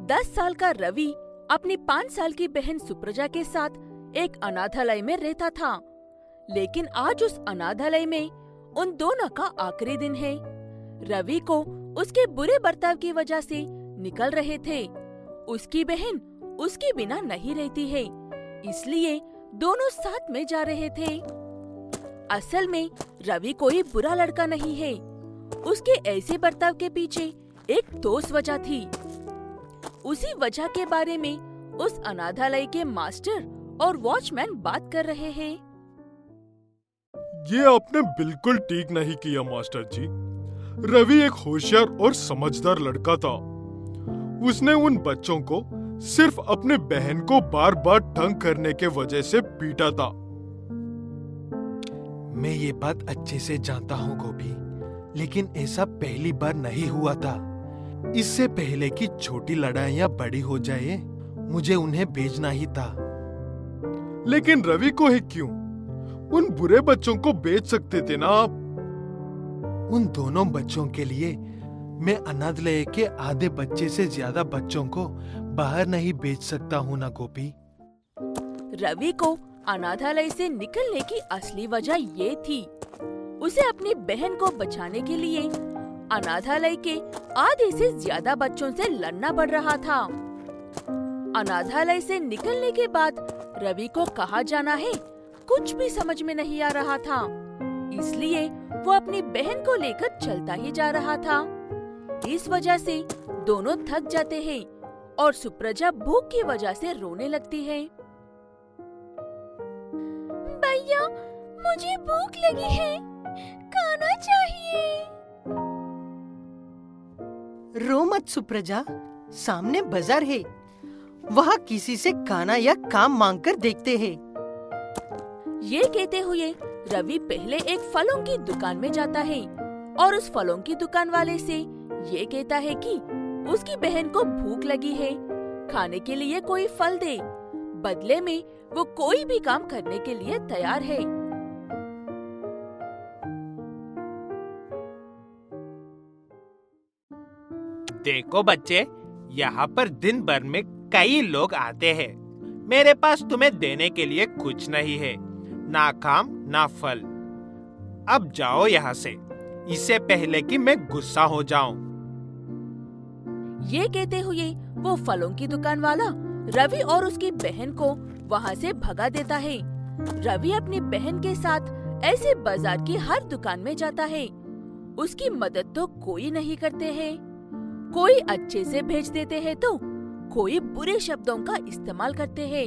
10 साल का रवि अपनी 5 साल की बहन सुप्रजा के साथ एक अनाथालय में रहता था। लेकिन आज उस अनाथालय में उन दोनों का आखिरी दिन है। रवि को उसके बुरे बर्ताव की वजह से निकल रहे थे। उसकी बहन उसके बिना नहीं रहती है, इसलिए दोनों साथ में जा रहे थे। असल में रवि कोई बुरा लड़का नहीं है। उसके ऐसे बर्ताव के पीछे एक ठोस वजह थी। उसी वजह के बारे में उस अनाथालय के मास्टर और वॉचमैन बात कर रहे हैं। ये आपने बिल्कुल ठीक नहीं किया मास्टर जी। रवि एक होशियार और समझदार लड़का था। उसने उन बच्चों को सिर्फ अपने बहन को बार बार तंग करने के वजह से पीटा था। मैं ये बात अच्छे से जानता हूँ गोपी, लेकिन ऐसा पहली बार नहीं हुआ था। इससे पहले कि छोटी लड़ाइयाँ बड़ी हो जाए, मुझे उन्हें भेजना ही था। लेकिन रवि को ही क्यों? उन बुरे बच्चों को बेच सकते थे ना आप। उन दोनों बच्चों के लिए मैं अनाथालय के आधे बच्चे से ज्यादा बच्चों को बाहर नहीं भेज सकता हूँ ना गोपी। रवि को अनाथालय से निकलने की असली वजह ये थी। उसे अपनी बहन को बचाने के लिए अनाथालय के आधे से ज्यादा बच्चों से लड़ना पड़ रहा था। अनाथालय से निकलने के बाद रवि को कहाँ जाना है कुछ भी समझ में नहीं आ रहा था, इसलिए वो अपनी बहन को लेकर चलता ही जा रहा था। इस वजह से दोनों थक जाते हैं और सुप्रजा भूख की वजह से रोने लगती है। भैया, मुझे भूख लगी है, खाना चाहिए। रो मत सुप्रजा, सामने बाजार है, वहाँ किसी से खाना या काम मांगकर देखते हैं। ये कहते हुए रवि पहले एक फलों की दुकान में जाता है और उस फलों की दुकान वाले से ये कहता है कि उसकी बहन को भूख लगी है, खाने के लिए कोई फल दे। बदले में वो कोई भी काम करने के लिए तैयार है। देखो बच्चे, यहाँ पर दिन भर में कई लोग आते हैं। मेरे पास तुम्हें देने के लिए कुछ नहीं है, ना काम ना फल। अब जाओ यहाँ से, इससे पहले कि मैं गुस्सा हो जाऊं। ये कहते हुए वो फलों की दुकान वाला रवि और उसकी बहन को वहाँ से भगा देता है। रवि अपनी बहन के साथ ऐसे बाजार की हर दुकान में जाता है। उसकी मदद तो कोई नहीं करते हैं। कोई अच्छे से भेज देते हैं तो कोई बुरे शब्दों का इस्तेमाल करते हैं।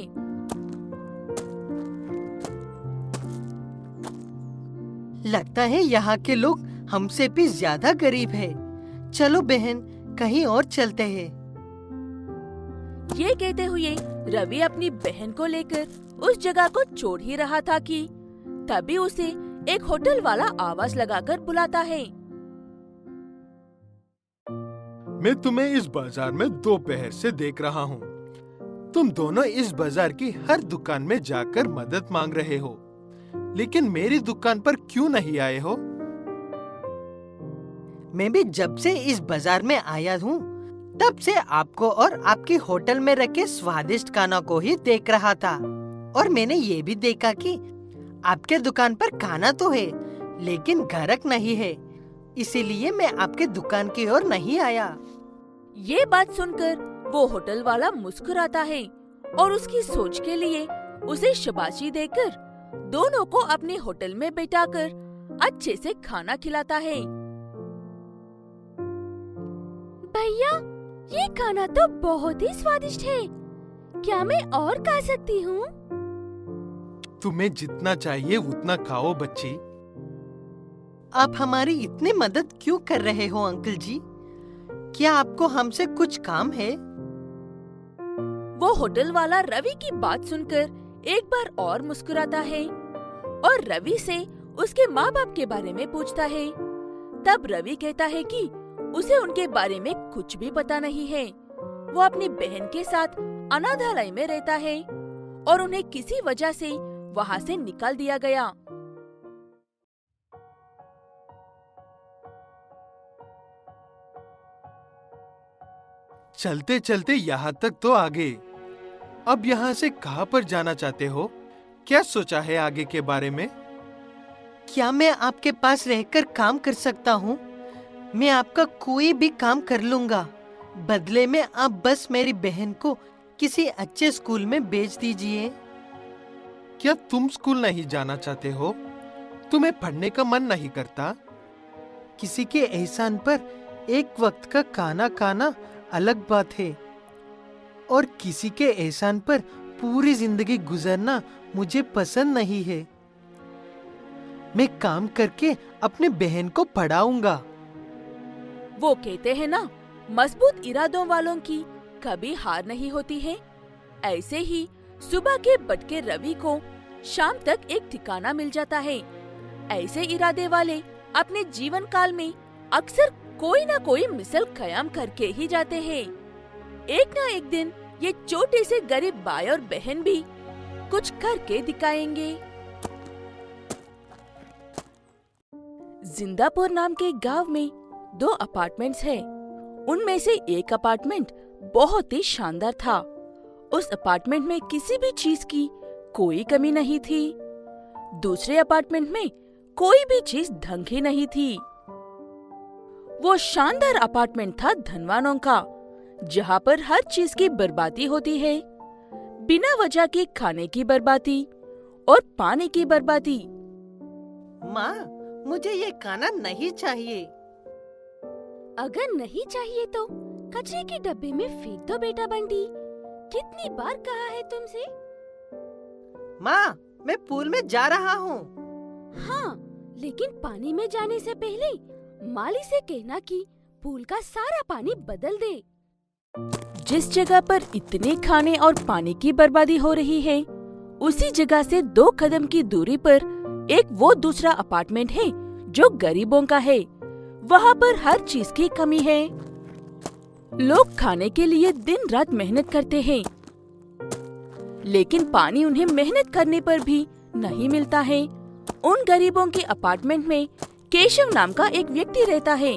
लगता है यहाँ के लोग हमसे भी ज्यादा गरीब है। चलो बहन, कहीं और चलते हैं। ये कहते हुए रवि अपनी बहन को लेकर उस जगह को छोड़ ही रहा था कि तभी उसे एक होटल वाला आवाज लगाकर बुलाता है। मैं तुम्हें इस बाजार में दोपहर से देख रहा हूँ। तुम दोनों इस बाजार की हर दुकान में जाकर मदद मांग रहे हो, लेकिन मेरी दुकान पर क्यों नहीं आए हो? मैं भी जब से इस बाजार में आया हूँ, तब से आपको और आपके होटल में रखे स्वादिष्ट खाना को ही देख रहा था। और मैंने ये भी देखा कि आपके दुकान पर खाना तो है, लेकिन ग्राहक नहीं है। इसीलिए मैं आपके दुकान की ओर नहीं आया। ये बात सुनकर वो होटल वाला मुस्कुराता है और उसकी सोच के लिए उसे शाबाशी देकर दोनों को अपने होटल में बैठाकर अच्छे से खाना खिलाता है। भैया, ये खाना तो बहुत ही स्वादिष्ट है। क्या मैं और खा सकती हूँ? तुम्हें जितना चाहिए उतना खाओ बच्ची। आप हमारी इतनी मदद क्यों कर रहे हो अंकल जी? क्या आपको हमसे कुछ काम है? वो होटल वाला रवि की बात सुनकर एक बार और मुस्कुराता है और रवि से उसके माँ बाप के बारे में पूछता है। तब रवि कहता है कि उसे उनके बारे में कुछ भी पता नहीं है। वो अपनी बहन के साथ अनाथालय में रहता है और उन्हें किसी वजह से वहाँ से निकाल दिया गया। चलते चलते यहाँ तक तो आ गए। अब यहाँ से कहाँ पर जाना चाहते हो? क्या सोचा है आगे के बारे में? क्या मैं आपके पास रहकर काम कर सकता हूँ? मैं आपका कोई भी काम कर लूँगा। बदले में आप बस मेरी बहन को किसी अच्छे स्कूल में भेज दीजिए। क्या तुम स्कूल नहीं जाना चाहते हो? तुम्हें पढ़ने का मन नहीं करता? किसी के एहसान पर एक वक्त का खाना खाना अलग बात है, और किसी के एहसान पर पूरी जिंदगी गुजरना मुझे पसंद नहीं है। मैं काम करके अपने बहन को पढ़ाऊंगा। वो कहते हैं ना, मजबूत इरादों वालों की कभी हार नहीं होती है। ऐसे ही सुबह के भटके रवि को शाम तक एक ठिकाना मिल जाता है। ऐसे इरादे वाले अपने जीवन काल में अक्सर कोई ना कोई मिसल कयाम करके ही जाते हैं। एक ना एक दिन ये छोटे से गरीब भाई और बहन भी कुछ करके दिखाएंगे। जिंदापुर नाम के गांव में 2 अपार्टमेंट्स हैं। उनमें से एक अपार्टमेंट बहुत ही शानदार था। उस अपार्टमेंट में किसी भी चीज की कोई कमी नहीं थी। दूसरे अपार्टमेंट में कोई भी चीज ढंग ही नहीं थी। वो शानदार अपार्टमेंट था धनवानों का, जहाँ पर हर चीज की बर्बादी होती है। बिना वजह के खाने की बर्बादी और पानी की बर्बादी। माँ, मुझे ये खाना नहीं चाहिए। अगर नहीं चाहिए तो कचरे के डब्बे में फेंक दो बेटा बंटी। कितनी बार कहा है तुमसे? माँ, मैं पूल में जा रहा हूँ। हाँ, लेकिन पानी में जाने से पहले माली से कहना कि पूल का सारा पानी बदल दे। जिस जगह पर इतने खाने और पानी की बर्बादी हो रही है, उसी जगह से 2 कदम की दूरी पर एक वो दूसरा अपार्टमेंट है जो गरीबों का है। वहाँ पर हर चीज की कमी है। लोग खाने के लिए दिन रात मेहनत करते हैं, लेकिन पानी उन्हें मेहनत करने पर भी नहीं मिलता है। उन गरीबों के अपार्टमेंट में केशव नाम का एक व्यक्ति रहता है,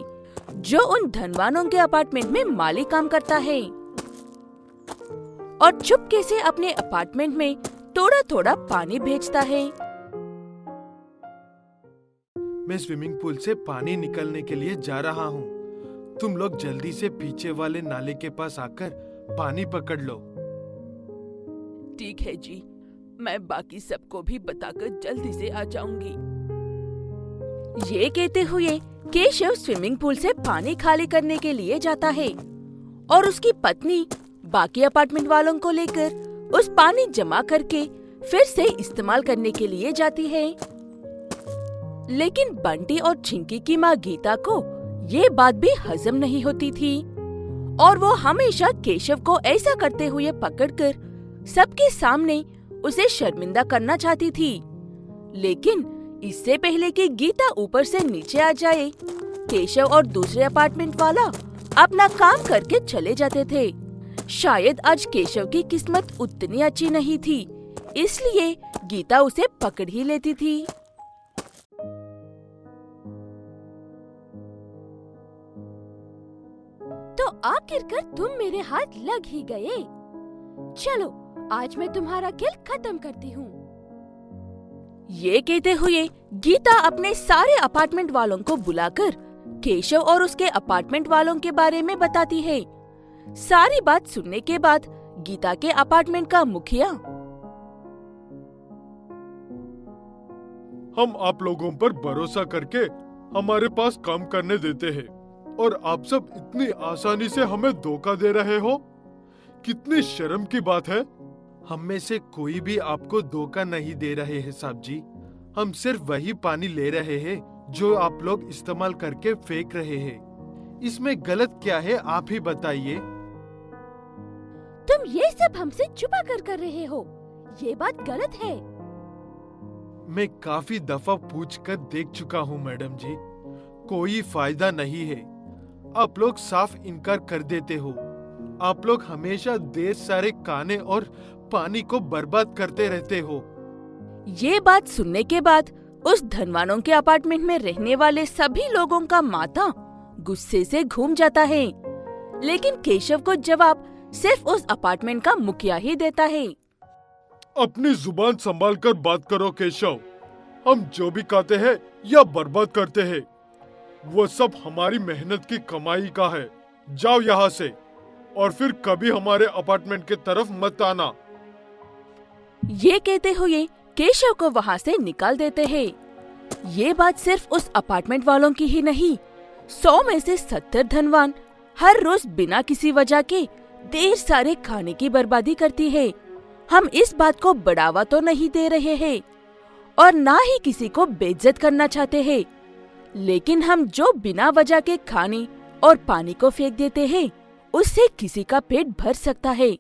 जो उन धनवानों के अपार्टमेंट में माली काम करता है और चुपके से अपने अपार्टमेंट में थोड़ा थोड़ा पानी भेजता है। मैं स्विमिंग पूल से पानी निकलने के लिए जा रहा हूँ। तुम लोग जल्दी से पीछे वाले नाले के पास आकर पानी पकड़ लो। ठीक है जी, मैं बाकी सबको भी बताकर जल्दी से आ जाऊंगी। ये कहते हुए केशव स्विमिंग पूल से पानी खाली करने के लिए जाता है और उसकी पत्नी बाकी अपार्टमेंट वालों को लेकर उस पानी जमा करके फिर से इस्तेमाल करने के लिए जाती है। लेकिन बंटी और चिंकी की माँ गीता को ये बात भी हजम नहीं होती थी और वो हमेशा केशव को ऐसा करते हुए पकड़कर सबके सामने उसे शर्मिंदा करना चाहती थी। लेकिन इससे पहले कि गीता ऊपर से नीचे आ जाए, केशव और दूसरे अपार्टमेंट वाला अपना काम करके चले जाते थे। शायद आज केशव की किस्मत उतनी अच्छी नहीं थी, इसलिए गीता उसे पकड़ ही लेती थी। तो आखिरकार तुम मेरे हाथ लग ही गए। चलो, आज मैं तुम्हारा खेल खत्म करती हूँ। ये कहते हुए गीता अपने सारे अपार्टमेंट वालों को बुलाकर केशव और उसके अपार्टमेंट वालों के बारे में बताती है। सारी बात सुनने के बाद गीता के अपार्टमेंट का मुखिया, हम आप लोगों पर भरोसा करके हमारे पास काम करने देते हैं और आप सब इतनी आसानी से हमें धोखा दे रहे हो। कितनी शर्म की बात है। हम में से कोई भी आपको धोखा नहीं दे रहे हैं साहब जी। हम सिर्फ वही पानी ले रहे हैं जो आप लोग इस्तेमाल करके फेंक रहे हैं। इसमें गलत क्या है, आप ही बताइए। तुम ये सब हमसे छुपा कर रहे हो, ये बात गलत है। मैं काफी दफा पूछकर देख चुका हूँ मैडम जी, कोई फायदा नहीं है। आप लोग साफ इनकार कर देते हो। आप लोग हमेशा ढेर सारे खाने और पानी को बर्बाद करते रहते हो। ये बात सुनने के बाद उस धनवानों के अपार्टमेंट में रहने वाले सभी लोगों का माथा गुस्से से घूम जाता है। लेकिन केशव को जवाब सिर्फ उस अपार्टमेंट का मुखिया ही देता है। अपनी जुबान संभाल कर बात करो केशव। हम जो भी खाते हैं या बर्बाद करते हैं, वो सब हमारी मेहनत की कमाई का है। जाओ यहाँ से और फिर कभी हमारे अपार्टमेंट के तरफ मत आना। ये कहते हुए केशव को वहाँ से निकाल देते हैं। ये बात सिर्फ उस अपार्टमेंट वालों की ही नहीं, 100 में से 70 धनवान हर रोज बिना किसी वजह के ढेर सारे खाने की बर्बादी करती है। हम इस बात को बढ़ावा तो नहीं दे रहे हैं और ना ही किसी को बेइज्जत करना चाहते हैं, लेकिन हम जो बिना वजह के खाने और पानी को फेंक देते हैं, उससे किसी का पेट भर सकता है।